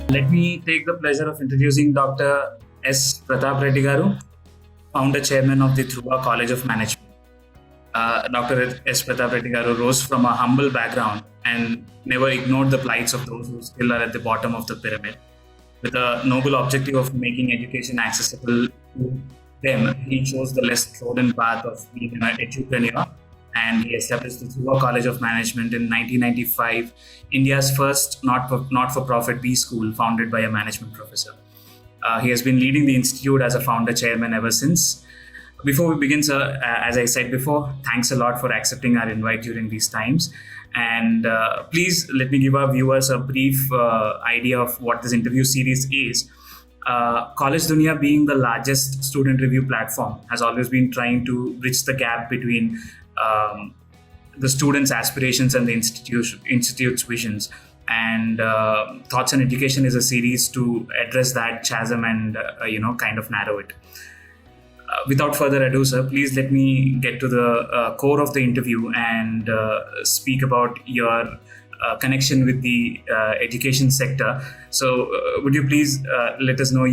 Let me take the pleasure of introducing Dr. S. Pratap Reddy Garu, founder chairman of the Dhruva College of Management. Dr. S. Pratap Reddy Garu rose from a humble background and never ignored the plights of those who still are at the bottom of the pyramid. With a noble objective of making education accessible to them, he chose the less trodden path of being an entrepreneur, and he established the Dhruva College of Management in 1995, India's first not-for-profit B school founded by a management professor. He has been leading the institute as a founder chairman ever since. Before we begin, sir, as I said before, thanks a lot for accepting our invite during these times. And please let me give our viewers a brief idea of what this interview series is. Collegedunia, being the largest student review platform, has always been trying to bridge the gap between the students' aspirations and the institute's visions. And Thoughts on Education is a series to address that chasm and kind of narrow it. Without further ado, sir, please let me get to the core of the interview and speak about your connection with the education sector. So, would you please let us know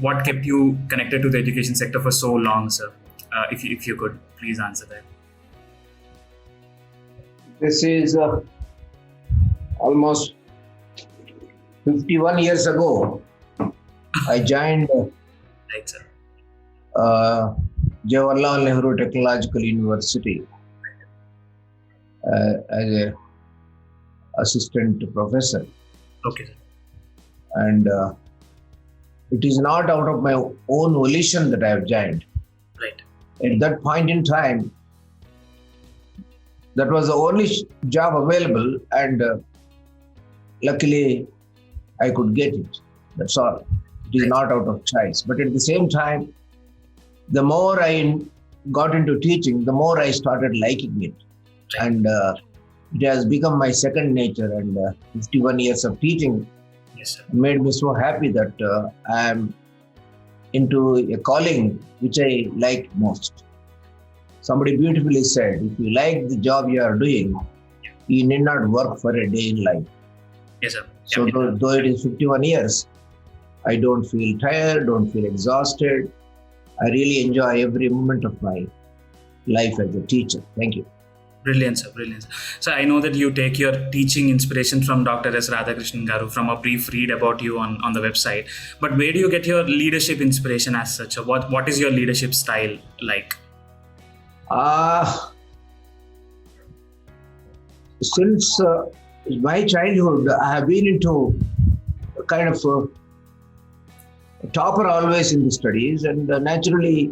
what kept you connected to the education sector for so long, sir? If you could please answer that. This is almost 51 years ago. I joined Right, sir. Jawaharlal Nehru Technological University as an assistant professor. Okay, sir. And it is not out of my own volition that I have joined. Right. At that point in time, that was the only job available, and luckily I could get it. That's all. It is not out of choice. But at the same time, the more I got into teaching, the more I started liking it. And it has become my second nature. And 51 years of teaching Yes, sir. made me so happy that I am into a calling which I like most. Somebody beautifully said, if you like the job you are doing, you need not work for a day in life. Yes, sir. So though it is 51 years, I don't feel tired, don't feel exhausted. I really enjoy every moment of my life as a teacher. Thank you. Brilliant, sir. Brilliant. So I know that you take your teaching inspiration from Dr. S. Radhakrishnan Garu from a brief read about you on the website. But where do you get your leadership inspiration as such? Or what is your leadership style like? Since my childhood, I have been into a kind of a topper always in the studies, and naturally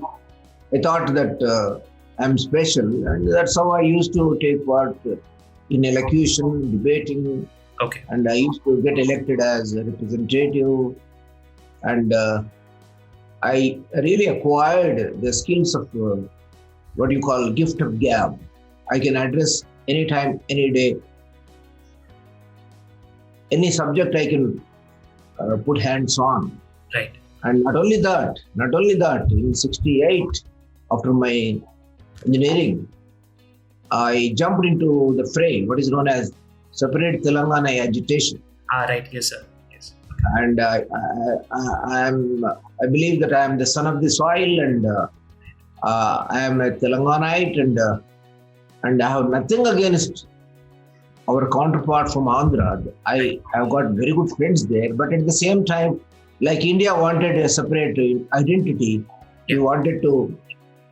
I thought that I'm special, and that's how I used to take part in elocution, debating, Okay. and I used to get elected as a representative, and I really acquired the skills of what you call gift of gab. I can address anytime, any day, any subject I can put hands on. Right. And not only that, in 68, after my engineering, I jumped into the fray, what is known as separate Telangana agitation. Right. Yes, sir. Yes. And I believe that I am the son of the soil, and I am a Telanganite, and I have nothing against our counterpart from Andhra. I have got very good friends there, but at the same time, like India wanted a separate identity, we wanted to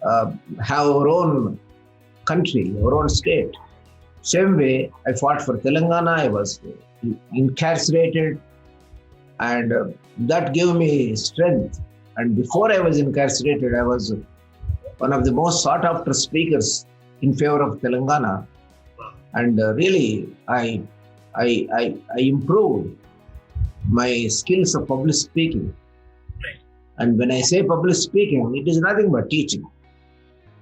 have our own country, our own state. Same way, I fought for Telangana. I was incarcerated, and that gave me strength. And before I was incarcerated, I was one of the most sought after speakers in favor of Telangana. And really, I improved my skills of public speaking. Right. And when I say public speaking, it is nothing but teaching.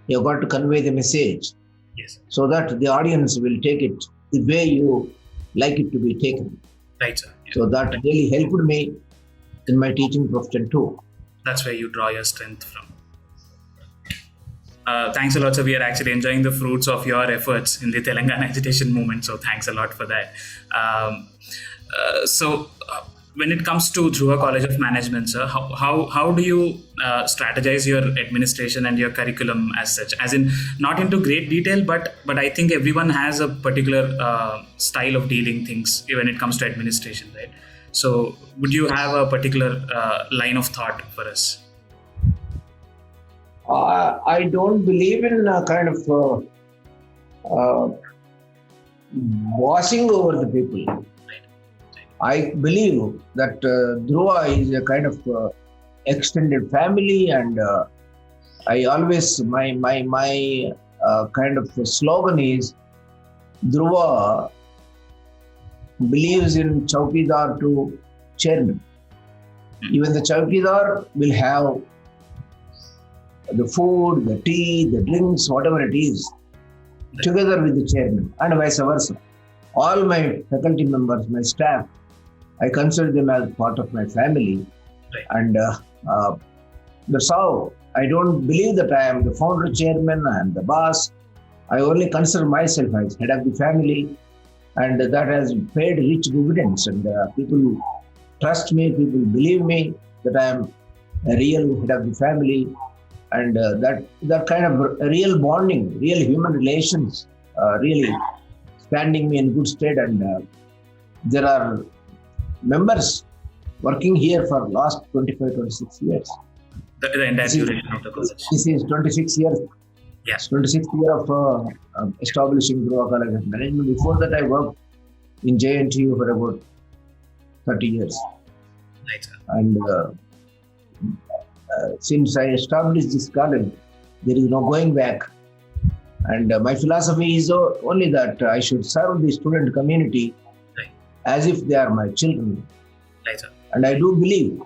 You've got to convey the message. Yes. So that the audience will take it the way you like it to be taken. Right, sir. Yeah. So that really helped me in my teaching profession too. That's where you draw your strength from. Thanks a lot, sir. We are actually enjoying the fruits of your efforts in the Telangana agitation movement. So thanks a lot for that. When it comes to Dhruva College of Management, sir, how do you strategize your administration and your curriculum as such? As in, not into great detail, but I think everyone has a particular style of dealing things when it comes to administration, right? So, would you have a particular line of thought for us? I don't believe in bossing over the people. I believe that Dhruva is a kind of extended family, and I always my kind of slogan is Dhruva believes in Chowkidar to chairman. Even the Chowkidar will have the food, the tea, the drinks, whatever it is, together with the chairman, and vice versa. All my faculty members, my staff, I consider them as part of my family. Right. And that's how I don't believe that I am the founder, chairman, and the boss. I only consider myself as head of the family, and that has paid rich dividends. And people trust me, people believe me that I am a real head of the family, and that kind of real bonding, real human relations, really standing me in good stead. And there are members working here for last 25, 26 years. The entire duration of the college. This is 26 years. Yes. 26th year of establishing Dhruva College of Management. Before that, I worked in JNTU for about 30 years. Right, sir. And since I established this college, there is no going back. And my philosophy is only that I should serve the student community Right. as if they are my children. Right, sir. And I do believe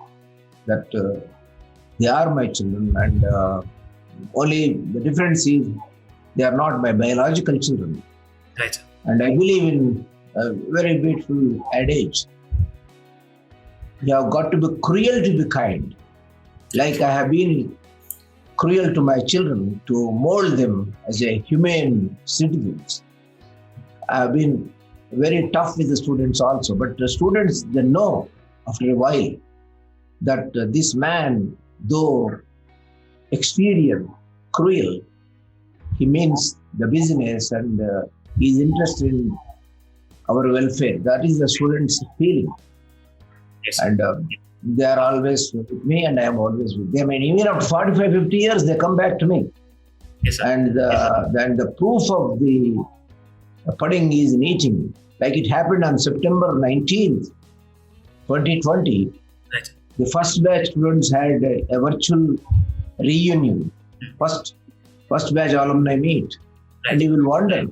that they are my children, and only the difference is they are not my biological children. Right, sir. And I believe in a very beautiful adage. You have got to be cruel to be kind. Like I have been cruel to my children to mold them as a humane citizens. I have been very tough with the students also, but the students, they know after a while that this man, though exterior cruel, he means the business, and he is interested in our welfare. That is the students' feeling. Yes. And they are always with me, and I am always with them. And even after 45, 50 years, they come back to me. Yes, sir. And then the proof of the pudding is in eating. Like it happened on September 19th, 2020. Right. The first batch students had a virtual reunion. First batch alumni meet. And you will wonder,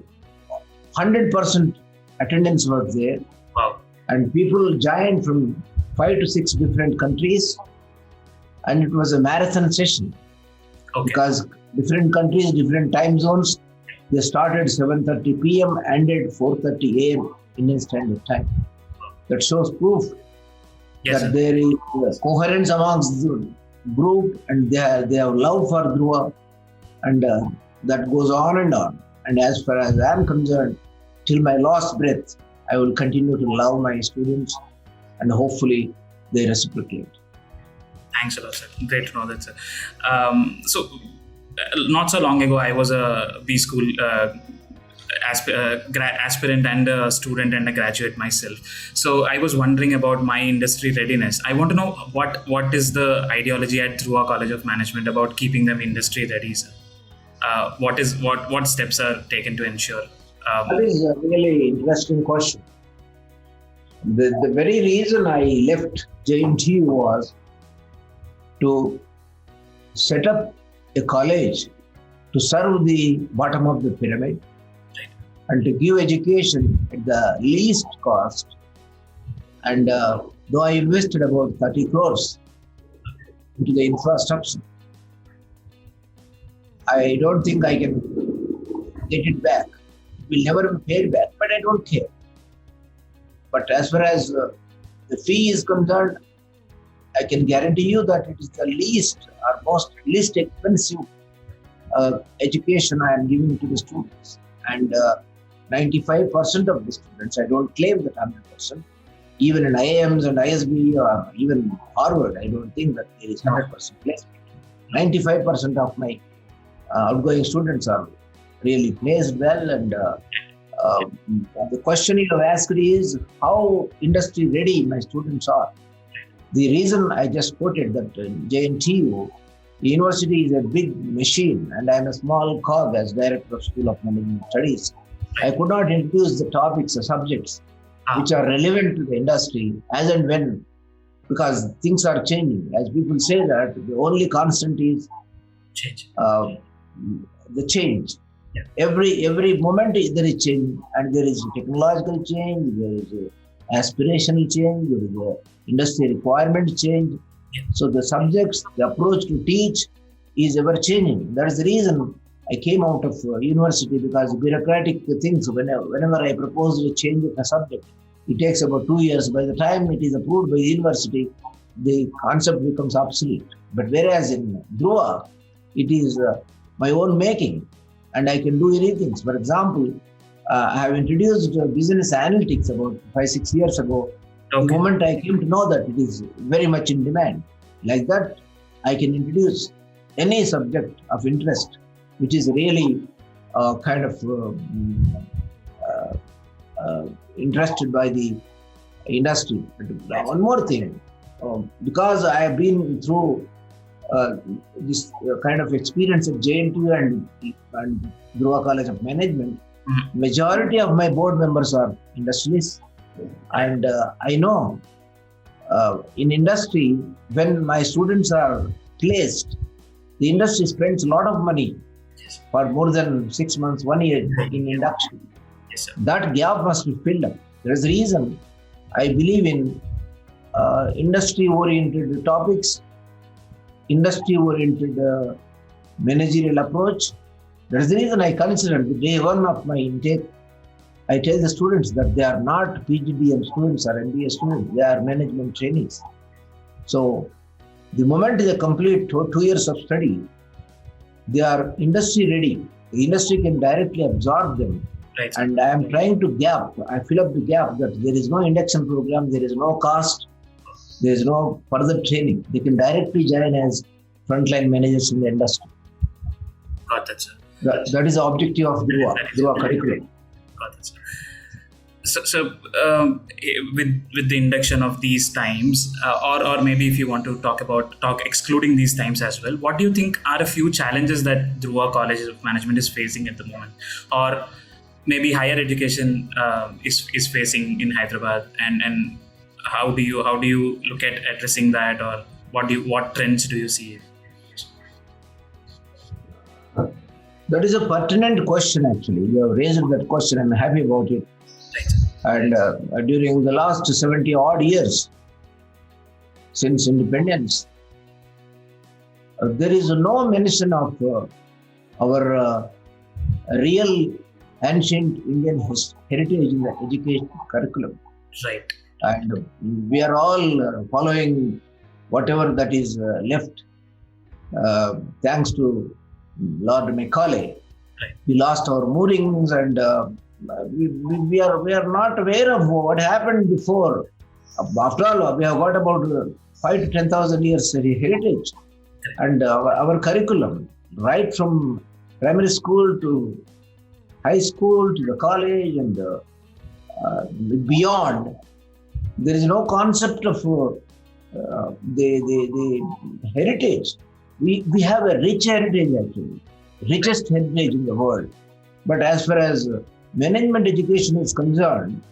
100% attendance was there. Wow. And people joined from 5 to 6 different countries. And it was a marathon session. Okay. Because different countries, different time zones, they started 7:30 p.m., ended 4:30 a.m. Indian Standard Time. That shows proof Yes, that sir. there is coherence amongst the group, and they have love for Dhruva, and that goes on and on. And as far as I am concerned, till my last breath, I will continue to love my students, and hopefully they reciprocate. Thanks a lot, sir. Great to know that, sir. Not so long ago, I was a B school aspirant and a student and a graduate myself. So I was wondering about my industry readiness. I want to know what is the ideology at Dhruva College of Management about keeping them industry ready, sir? What steps are taken to ensure? That is a really interesting question. The very reason I left JNTU was to set up a college to serve the bottom of the pyramid, Right. and to give education at the least cost. And though I invested about 30 crores into the infrastructure, I don't think I can get it back. It will never be paid back, but I don't care. But as far as the fee is concerned, I can guarantee you that it is the least expensive education I am giving to the students. And 95% of the students, I don't claim that 100%, even in IIMs and ISB or even Harvard, I don't think that there is 100% placement. 95% of my outgoing students are really placed well, and the question you have asked is how industry ready my students are. The reason I just quoted that JNTU, the university is a big machine and I am a small cog as Director of School of Management Studies. I could not introduce the topics or subjects which are relevant to the industry as and when, because things are changing. As people say that the only constant is Change. The change. Yeah. Every moment there is change, and there is technological change, there is aspirational change, there is industry requirement change. Yeah. So the subjects, the approach to teach is ever changing. That is the reason I came out of university, because bureaucratic things, whenever I propose a change in a subject, it takes about 2 years. By the time it is approved by the university, the concept becomes obsolete. But whereas in Dhruva, it is my own making, and I can do anything. For example, I have introduced business analytics about 5-6 years ago. Okay. The moment I came to know that it is very much in demand, like that, I can introduce any subject of interest, which is really kind of interested by the industry. One more thing, because I have been through this kind of experience at JNTU and Dhruva College of Management, majority of my board members are industrialists. And I know in industry, when my students are placed, the industry spends a lot of money for more than 6 months, 1 year in induction. Yes, sir. That gap must be filled up. There is a reason I believe in industry-oriented topics, industry-oriented managerial approach. That is the reason I consider the day one of my intake, I tell the students that they are not PGDM students or MBA students, they are management trainees. So the moment they complete 2 years of study, they are industry ready. The industry can directly absorb them. Right. And I am trying to fill up the gap that there is no induction program, there is no cost, there is no further training. They can directly join as frontline managers in the industry. Got that, sir. That is the objective of Dhruva curriculum. Got it, sir. So with the induction of these times, or maybe if you want to talk excluding these times as well, what do you think are a few challenges that Dhruva College of Management is facing at the moment, or maybe higher education is facing in Hyderabad, and how do you look at addressing that, or what trends do you see? That is a pertinent question, actually. You have raised that question. I'm happy about it. Right. And during the last 70 odd years since independence, there is no mention of our real ancient Indian heritage in the education curriculum. Right. And we are all following whatever that is left, thanks to Lord Macaulay. Right. We lost our moorings, and we are not aware of what happened before. After all, we have got about 5,000 to 10,000 years heritage, and our curriculum, right from primary school to high school to the college and beyond, there is no concept of the heritage. We have a rich heritage, actually, richest heritage in the world. But as far as management education is concerned,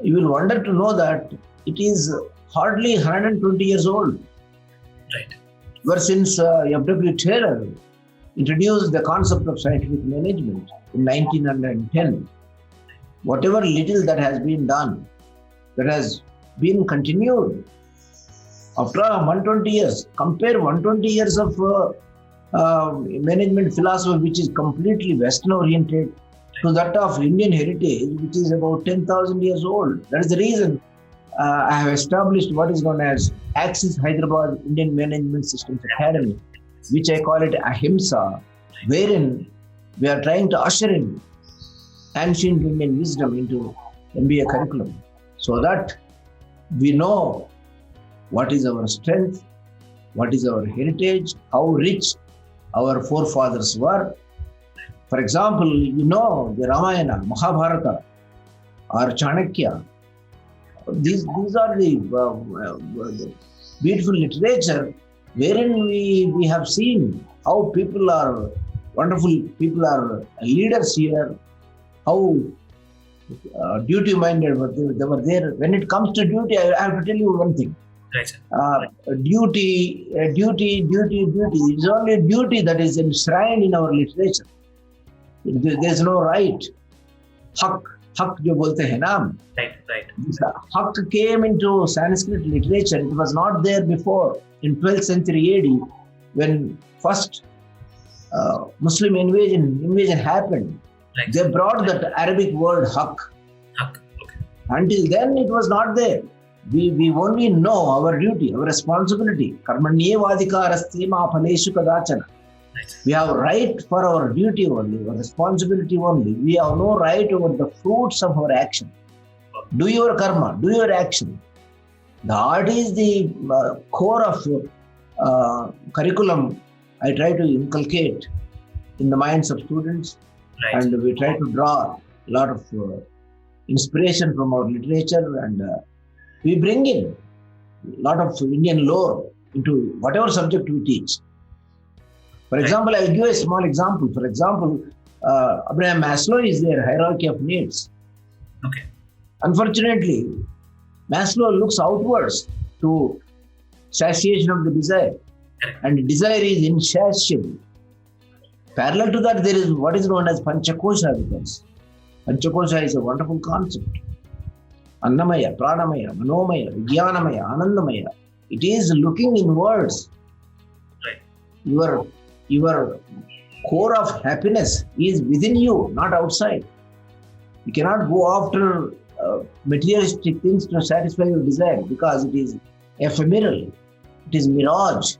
you will wonder to know that it is hardly 120 years old. Right. Ever since F.W. Taylor introduced the concept of scientific management in 1910, whatever little that has been done, that has been continued. After 120 years, compare 120 years of management philosophy, which is completely Western oriented, to that of Indian heritage, which is about 10,000 years old. That is the reason I have established what is known as Axis Hyderabad Indian Management Systems Academy, which I call it Ahimsa, wherein we are trying to usher in ancient Indian wisdom into MBA curriculum, so that We know what is our strength, what is our heritage, how rich our forefathers were. For example, the Ramayana, Mahabharata, or Chanakya. These are the beautiful literature wherein we have seen how wonderful people are leaders here, how duty-minded they were there. When it comes to duty, I have to tell you one thing. Right. Duty. It is only duty that is enshrined in our literature. There is no right. Haq जो बोलते हैं ना. Right. Haq came into Sanskrit literature. It was not there before in 12th century AD when first Muslim invasion happened. Right. They brought that Arabic word haq. Okay. Until then, it was not there. We only know our duty, our responsibility. Karmanyevadhikarasthi ma phaleshu kadachana. We have right for our duty only, our responsibility only. We have no right over the fruits of our action. Do your karma, do your action. That is the core of curriculum I try to inculcate in the minds of students. Right. And we try to draw a lot of inspiration from our literature, and we bring in a lot of Indian lore into whatever subject we teach. For example, I'll give a small example. For example, Abraham Maslow is their hierarchy of needs. Okay. Unfortunately, Maslow looks outwards to satiation of the desire, and desire is insatiable. Parallel to that, there is what is known as Panchakosha because Panchakosha is a wonderful concept. Annamaya, Pranamaya, Manomaya, Vijnanamaya, Anandamaya. It is looking inwards. Right. Your core of happiness is within you, not outside. You cannot go after materialistic things to satisfy your desire because it is ephemeral. It is mirage.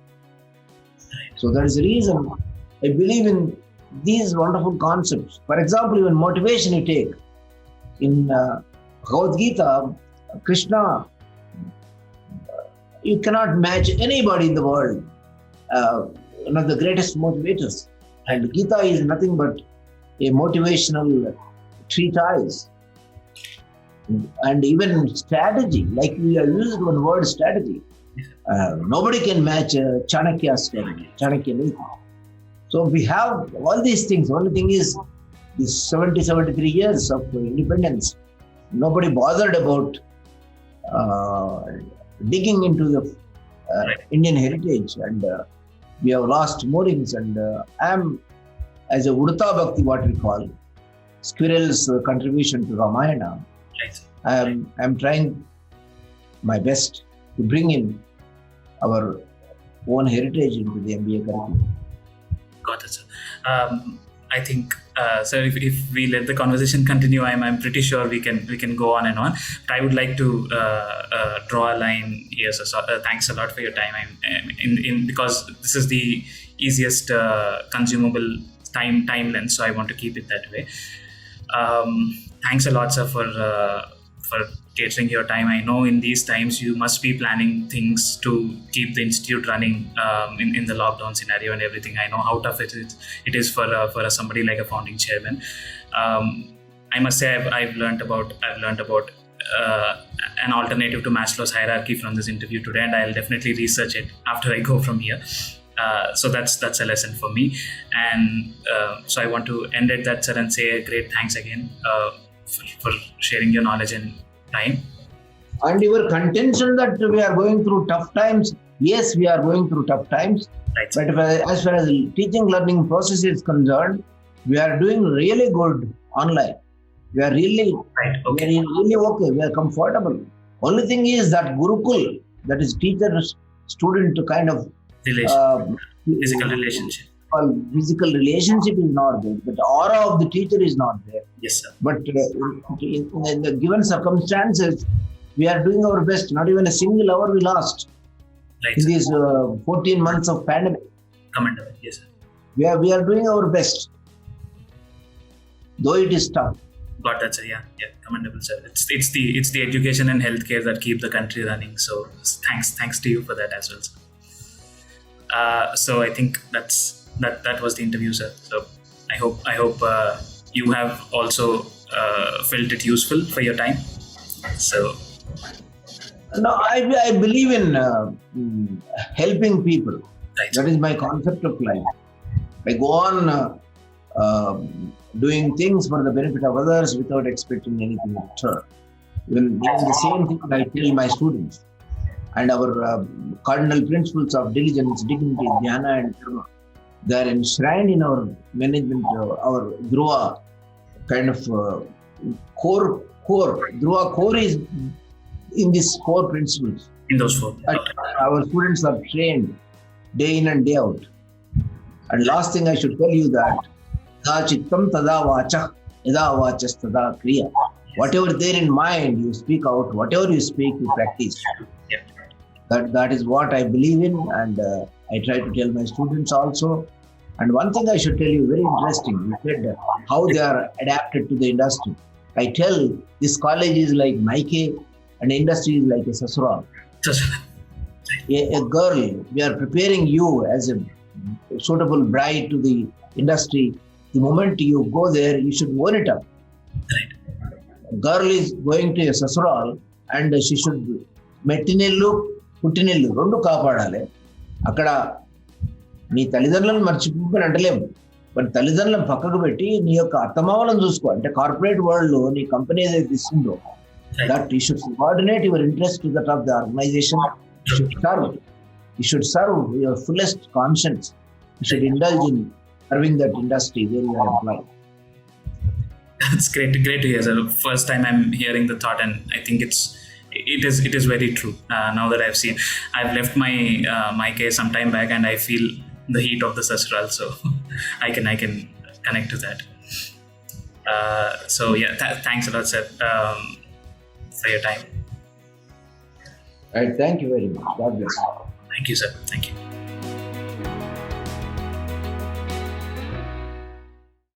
So that is the reason I believe in these wonderful concepts. For example, even motivation you take. In Bhagavad Gita, Krishna, you cannot match anybody in the world. One of the greatest motivators. And Gita is nothing but a motivational treatise. And even strategy, like we are using one word strategy. Nobody can match Chanakya's strategy, Chanakya Niti. So we have all these things. Only thing is, these 73 years of independence, nobody bothered about digging into the Indian heritage, and we have lost moorings. And I am, as a Urta Bhakti, what we call, squirrel's contribution to Ramayana, I am trying my best to bring in our own heritage into the MBA curriculum. Got it, sir. I think, sir, if we let the conversation continue, I'm pretty sure we can go on and on. But I would like to draw a line here. So thanks a lot for your time. Because this is the easiest consumable time length, so I want to keep it that way. Thanks a lot, sir, for catering your time. I know in these times you must be planning things to keep the institute running in the lockdown scenario and everything. I know how tough it is for somebody like a founding chairman. I must say I've learned about an alternative to Maslow's hierarchy from this interview today, and I'll definitely research it after I go from here. So that's a lesson for me, and so I want to end at that, sir, and say a great thanks again for sharing your knowledge and time. And your contention that we are going through tough times, yes, we are going through tough times. Right. But as far as the teaching learning process is concerned, we are doing really good online. We are really, okay. We are really okay. We are comfortable. Only thing is that Gurukul, that is teacher-student kind of physical relationship. Physical relationship is not there. The aura of the teacher is not there. Yes, sir. But in the given circumstances, we are doing our best. Not even a single hour we lost in these 14 months of pandemic. Commendable. Yes, sir. We are doing our best. Though it is tough, Got that, sir. Yeah, commendable, sir. It's the education and healthcare that keep the country running. So thanks to you for that as well, sir. So I think that was the interview, sir. So I hope you have also felt it useful for your time. So No, I believe in helping people. right, That is my concept of life. I go on doing things for the benefit of others without expecting anything in return. Even the same thing I tell my students. And our cardinal principles of diligence, dignity, dhyana, and karma, they are enshrined in our management, our Dhruva kind of core. Dhruva core is in these 4 principles. in those 4. Our students are trained day in and day out. And last thing I should tell you that Tada chittam tada vacha, yada vachas tada kriya. Whatever there in mind, you speak out. Whatever you speak, you practice. Yeah. That is what I believe in, and I try to tell my students also. And one thing I should tell you, very interesting, you said how they are adapted to the industry. I tell this college is like Nike and industry is like a sasural. A girl, we are preparing you as a suitable bride to the industry. The moment you go there, you should own it up. Right. A girl is going to a sasural and she should మెట్టినిల్లు పుట్టినిల్లు రెండు కాపాడాలి. అక్కడ నీ తల్లిదండ్రులను మర్చిపోయి అంటలేము, but తల్లిదండ్రులను పక్కకు పెట్టి నీ యొక్క అత్తమామలను చూసుకో. అంటే కార్పొరేట్ వరల్డ్ లో నీ కంపెనీ ఏదైతే ఇస్తుందో that you should subordinate your interest to that of the organization. You should serve your fullest conscience. You should indulge in serving that industry where you are employed. That's great to hear, sir. First time I'm hearing the thought, and I think it is very true. Now that I've left my case some time back, and I feel the heat of the sasural, so I can connect to that. So yeah, thanks a lot, sir, for your time. Right, thank you very much. God bless you. Thank you, sir. Thank you.